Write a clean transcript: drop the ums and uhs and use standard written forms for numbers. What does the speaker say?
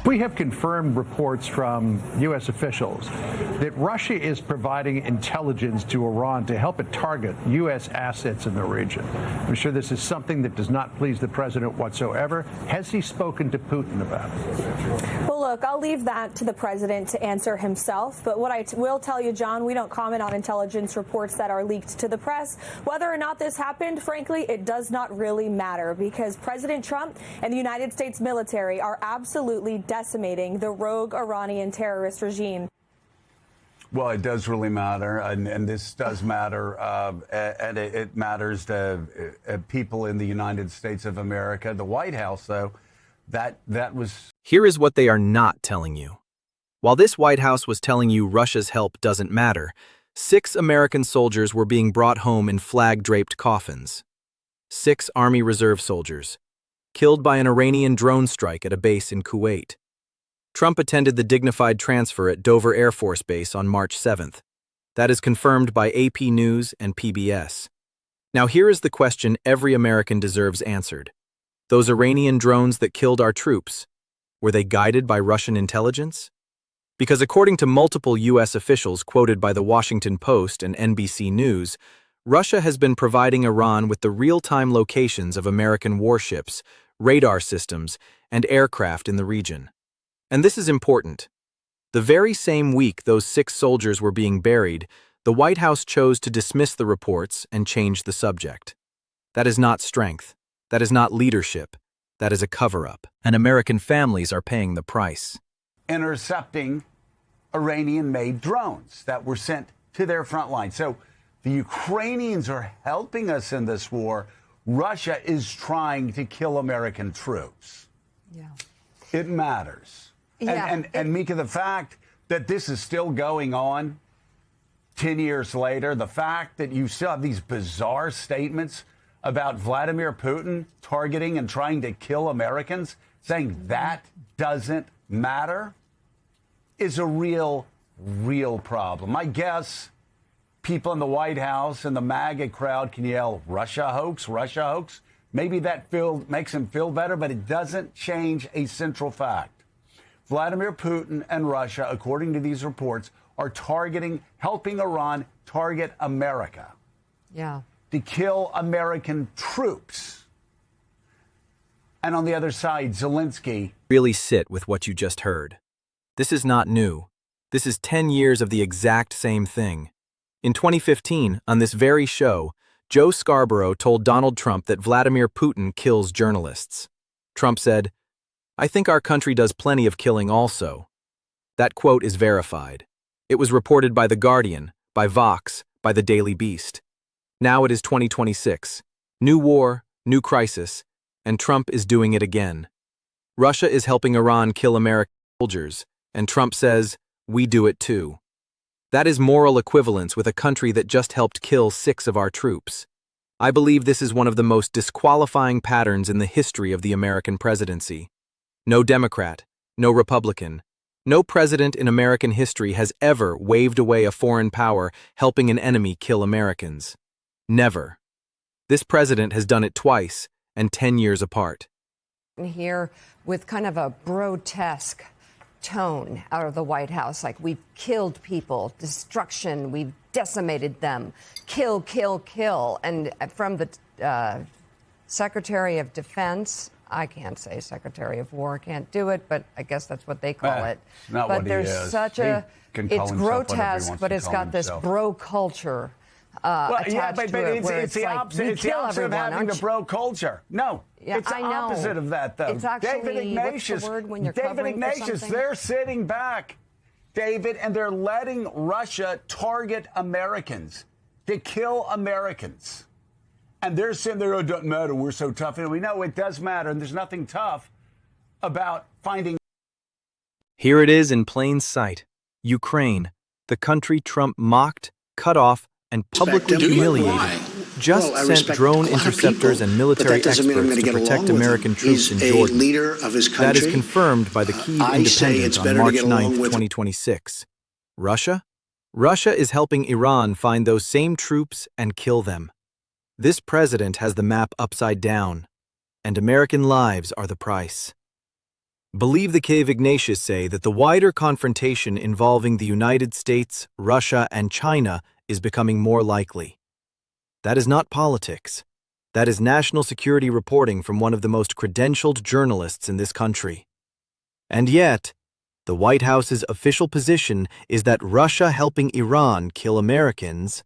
We have confirmed reports from U.S. officials that Russia is providing intelligence to Iran to help it target U.S. assets in the region. I'm sure this is something that does not please the president whatsoever. Has he spoken to Putin about it? Well, look, I'll leave that to the president to answer himself. But what I will tell you, John, we don't comment on intelligence reports that are leaked to the press. Whether or not this happened, frankly, it does not really matter, because President Trump and the United States military are absolutely decimating the rogue Iranian terrorist regime. Well, it does really matter, and this does matter, and it matters to people in the United States of America. The White House, though, that was... Here is what they are not telling you. While this White House was telling you Russia's help doesn't matter, 6 American soldiers were being brought home in flag-draped coffins. 6 Army Reserve soldiers, killed by an Iranian drone strike at a base in Kuwait. Trump attended the dignified transfer at Dover Air Force Base on March 7th. That is confirmed by AP News and PBS. Now here is the question every American deserves answered. Those Iranian drones that killed our troops, were they guided by Russian intelligence? Because according to multiple U.S. officials quoted by the Washington Post and NBC News, Russia has been providing Iran with the real-time locations of American warships, radar systems, and aircraft in the region. And this is important. The very same week those 6 soldiers were being buried, the White House chose to dismiss the reports and change the subject. That is not strength. That is not leadership. That is a cover-up. And American families are paying the price. Intercepting Iranian-made drones that were sent to their front line. So the Ukrainians are helping us in this war. Russia is trying to kill American troops. Yeah. It matters. Yeah. And Mika, the fact that this is still going on 10 years later, the fact that you still have these bizarre statements about Vladimir Putin targeting and trying to kill Americans, saying that doesn't matter, is a real problem. I guess people in the White House and the MAGA crowd can yell, Russia hoax, Russia hoax. Maybe that makes him feel better, but it doesn't change a central fact. Vladimir Putin and Russia, according to these reports, are helping Iran target America. Yeah. To kill American troops. And on the other side, Zelensky. Really sit with what you just heard. This is not new. This is 10 years of the exact same thing. In 2015, on this very show, Joe Scarborough told Donald Trump that Vladimir Putin kills journalists. Trump said, "I think our country does plenty of killing also." That quote is verified. It was reported by The Guardian, by Vox, by The Daily Beast. Now it is 2026. New war, new crisis, and Trump is doing it again. Russia is helping Iran kill American soldiers, and Trump says, we do it too. That is moral equivalence with a country that just helped kill 6 of our troops. I believe this is one of the most disqualifying patterns in the history of the American presidency. No Democrat, no Republican, no president in American history has ever waved away a foreign power helping an enemy kill Americans. Never. This president has done it twice, and 10 years apart. Here with kind of a grotesque tone out of the White House, like we've killed people, destruction, we've decimated them, kill, kill, kill. And from the Secretary of Defense, I can't say Secretary of War, can't do it, but I guess that's what they call it. Not but what there's he is. such it's grotesque, but it's got this bro culture attached to it. It's the opposite. It's the opposite of having the bro culture. No, yeah, it's the opposite of that, though. It's actually, David Ignatius, what's the word when you're covering for something? They're sitting back, David, and they're letting Russia target Americans to kill Americans. And they're saying, oh, it doesn't matter, we're so tough. And we know it does matter, and there's nothing tough about finding. Here it is in plain sight. Ukraine, the country Trump mocked, cut off, and publicly humiliated, just sent drone interceptors and military experts to protect American troops in Jordan. That is confirmed by the Kyiv Independent on March 9, 2026. Russia? Russia is helping Iran find those same troops and kill them. This president has the map upside down, and American lives are the price. Believe the Cave Ignatius say that the wider confrontation involving the United States, Russia, and China is becoming more likely. That is not politics. That is national security reporting from one of the most credentialed journalists in this country. And yet, the White House's official position is that Russia helping Iran kill Americans